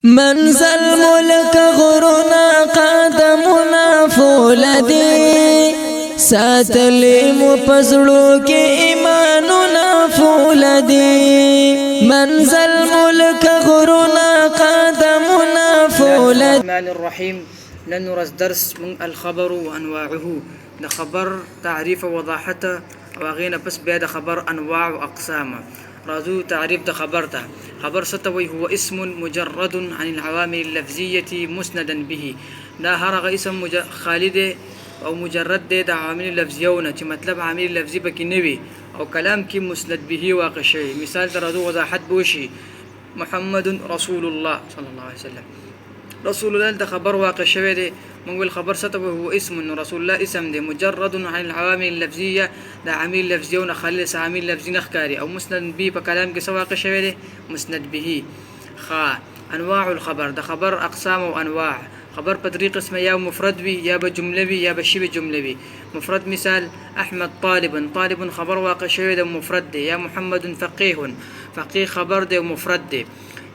منزل ملک غرونا قدمنا فولدی ساتلی مو پزړو کې ایماننا فولدی منزل ملک غرونا قدمنا فولدی. الرحمن الرحيم. ننرس درس من الخبر وأنواعه. ده خبر تعريف وضاحته وغينا بس بيد خبر أنواع وأقسامه. رازو تعريف ده خبرته. خبر ستوي هو اسم مجرد عن العوامل اللفظية مسندا به. ده هرغ اسم خالد أو مجرد ده عوامل اللفظيونة مطلب عامل اللفظي بكي نبي أو كلام كي مسند به واقع شيء. مثال رازو وضاحت بوشي محمد رسول الله صلى الله عليه وسلم. رسول الله ده خبر واقع شوي ده من الخبر ستبه هو اسم انه رسول الله اسم ده مجرد عن العوامل اللفظيه ده عامل لفظي ونخلص عامل لفظي نخكاري او مسند به بكلام كي واقع شوي ده مسند به. انواع الخبر ده خبر اقسام وانواع. خبر بطريق اسمه يا مفرد بي يا بجمله بي يا بشبه جمله بي. مفرد مثال احمد طالب خبر واقع شوي ده مفرد ده. يا محمد فقيه خبر ده مفرد ده.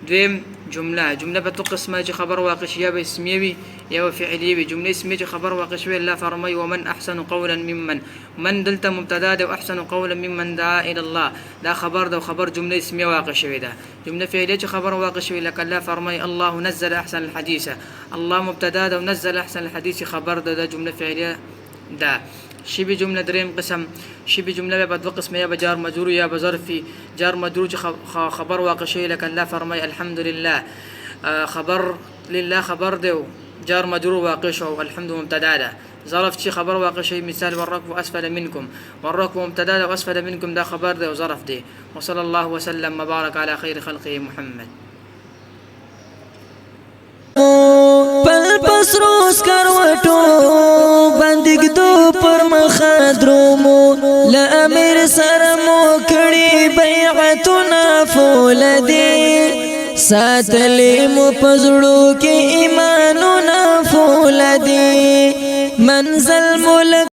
دویم جمله بتقسم ما خبر واقع يا باسميه يا فعليه. جمله اسميه خبر واقع شوي الله فرمي ومن احسن قولا ممن من دلت مبتدا ده واحسن قولا ممن دعا الى الله. ده خبر ده خبر جمله اسميه واقع شوي. ده جمله فعليه خبر واقع شوي لك الله فرمي الله نزل احسن الحديث. الله مبتدا ده ونزل احسن الحديث خبر ده جمله فعليه. ده شبه جمله دريم قسم. شبه جمله بعد قسم يا بجار مجرور يا بظرفي. جار مجرور خبر واقع شيء لك الله فرمي الحمد لله. خبر لله خبر ده جار مجرور واقع شو الحمد مبتدا ده. ظرف شي خبر واقع شيء مثال والركب اسفل منكم. والركب مبتدا ده واسفل منكم ده خبر ده وظرف ده. وصلى الله وسلم وبارك على خير خلقه محمد. پسروس کروټو باندې دو پر مخادرومو لامیر سره مو کړي بیعتنا فولدی ساتلی مو پزړو کې ایماننا فولدی منزل ملک